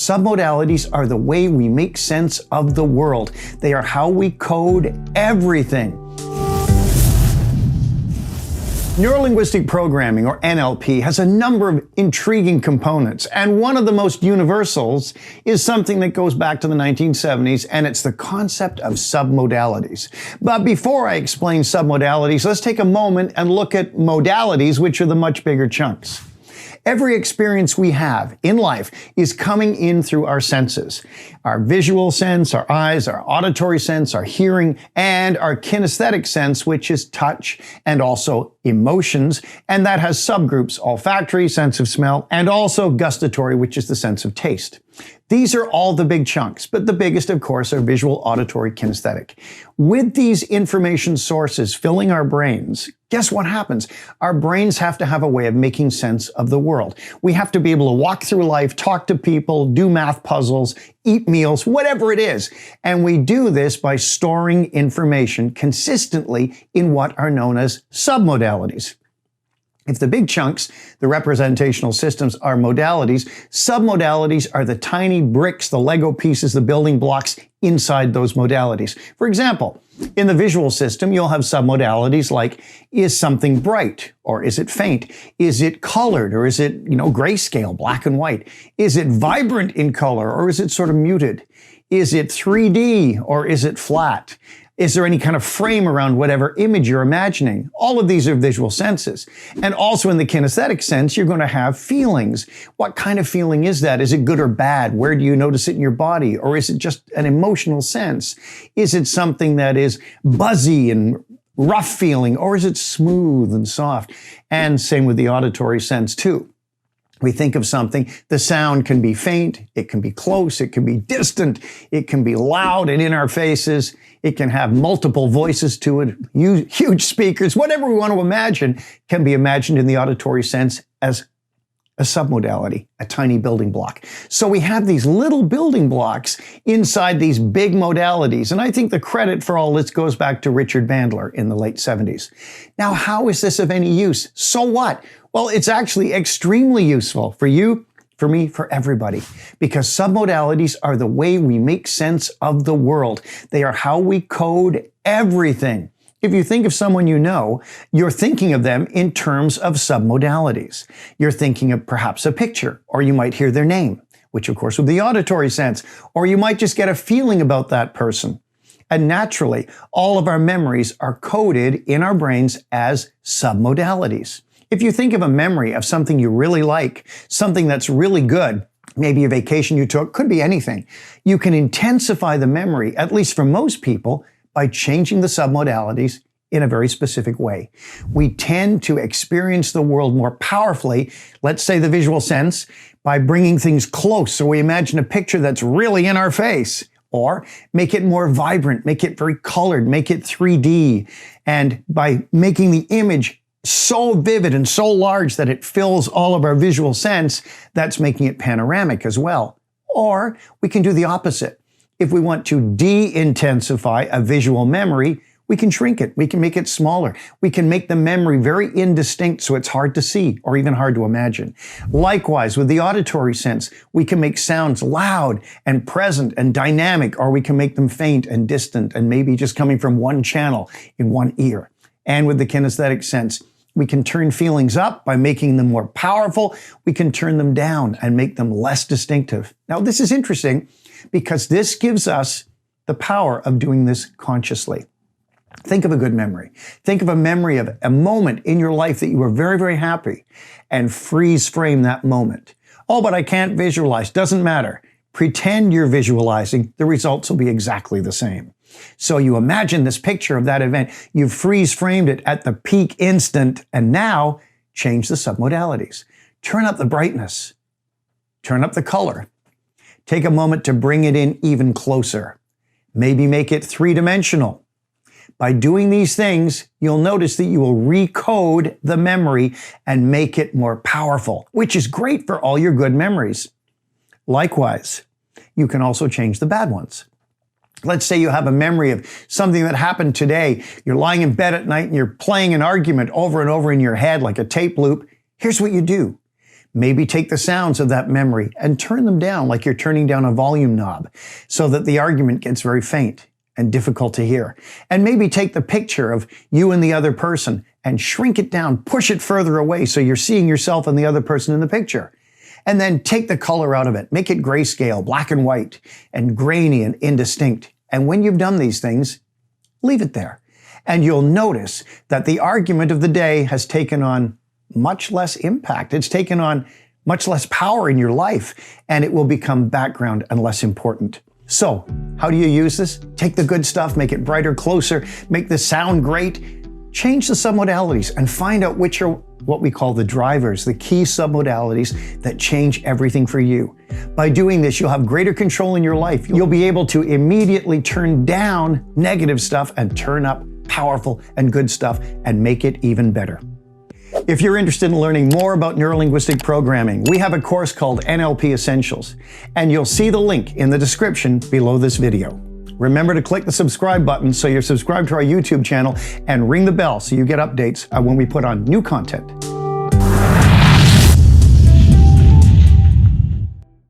Submodalities are the way we make sense of the world. They are how we code everything. Neuro Linguistic Programming, or NLP, has a number of intriguing components, and one of the most universals is something that goes back to the 1970s, and it's the concept of submodalities. But before I explain submodalities, let's take a moment and look at modalities, which are the much bigger chunks. Every experience we have in life is coming in through our senses. Our visual sense, our eyes, our auditory sense, our hearing, and our kinesthetic sense, which is touch and also emotions. And that has subgroups: olfactory, sense of smell, and also gustatory, which is the sense of taste. These are all the big chunks, but the biggest, of course, are visual, auditory, kinesthetic. With these information sources filling our brains, guess what happens? Our brains have to have a way of making sense of the world. We have to be able to walk through life, talk to people, do math puzzles, eat meals, whatever it is. And we do this by storing information consistently in what are known as submodalities. If the big chunks, the representational systems, are modalities, submodalities are the tiny bricks, the Lego pieces, the building blocks inside those modalities. For example, in the visual system, you'll have submodalities like, is something bright or is it faint? Is it colored or is it, grayscale, black and white? Is it vibrant in color or is it sort of muted? Is it 3D or is it flat? Is there any kind of frame around whatever image you're imagining? All of these are visual senses. And also in the kinesthetic sense, you're going to have feelings. What kind of feeling is that? Is it good or bad? Where do you notice it in your body? Or is it just an emotional sense? Is it something that is buzzy and rough feeling? Or is it smooth and soft? And same with the auditory sense too. We think of something, the sound can be faint, it can be close, it can be distant, it can be loud and in our faces, it can have multiple voices to it, huge speakers, whatever we want to imagine can be imagined in the auditory sense as a submodality, a tiny building block. So we have these little building blocks inside these big modalities. And I think the credit for all this goes back to Richard Mandel in the late 70s. Now, how is this of any use? So what? Well, it's actually extremely useful for you, for me, for everybody, because submodalities are the way we make sense of the world. They are how we code everything. If you think of someone you know, you're thinking of them in terms of submodalities. You're thinking of perhaps a picture, or you might hear their name, which of course would be the auditory sense, or you might just get a feeling about that person. And naturally, all of our memories are coded in our brains as submodalities. If you think of a memory of something you really like, something that's really good, maybe a vacation you took, could be anything, you can intensify the memory, at least for most people, by changing the submodalities in a very specific way. We tend to experience the world more powerfully, let's say the visual sense, by bringing things close. So we imagine a picture that's really in our face, or make it more vibrant, make it very colored, make it 3D. And by making the image so vivid and so large that it fills all of our visual sense, that's making it panoramic as well. Or we can do the opposite. If we want to de-intensify a visual memory, we can shrink it. We can make it smaller. We can make the memory very indistinct so it's hard to see or even hard to imagine. Likewise, with the auditory sense, we can make sounds loud and present and dynamic, or we can make them faint and distant and maybe just coming from one channel in one ear. And with the kinesthetic sense, we can turn feelings up by making them more powerful. We can turn them down and make them less distinctive. Now, this is interesting because this gives us the power of doing this consciously. Think of a good memory. Think of a memory of a moment in your life that you were very, very happy, and freeze frame that moment. Oh, but I can't visualize. Doesn't matter. Pretend you're visualizing. The results will be exactly the same. So you imagine this picture of that event. You've freeze framed it at the peak instant, and now change the submodalities. Turn up the brightness. Turn up the color. Take a moment to bring it in even closer. Maybe make it three-dimensional. By doing these things, you'll notice that you will recode the memory and make it more powerful, which is great for all your good memories. Likewise, you can also change the bad ones. Let's say you have a memory of something that happened today. You're lying in bed at night and you're playing an argument over and over in your head like a tape loop. Here's what you do. Maybe take the sounds of that memory and turn them down like you're turning down a volume knob so that the argument gets very faint and difficult to hear. And maybe take the picture of you and the other person and shrink it down, push it further away so you're seeing yourself and the other person in the picture. And then take the color out of it, make it grayscale, black and white, and grainy and indistinct. And when you've done these things, leave it there. And you'll notice that the argument of the day has taken on much less impact. It's taken on much less power in your life, and it will become background and less important. So, how do you use this? Take the good stuff, make it brighter, closer, make the sound great, change the submodalities, and find out which are what we call the drivers, the key submodalities that change everything for you. By doing this, you'll have greater control in your life. You'll be able to immediately turn down negative stuff and turn up powerful and good stuff and make it even better. If you're interested in learning more about Neuro-Linguistic Programming, we have a course called NLP Essentials, and you'll see the link in the description below this video. Remember to click the subscribe button so you're subscribed to our YouTube channel and ring the bell so you get updates when we put on new content.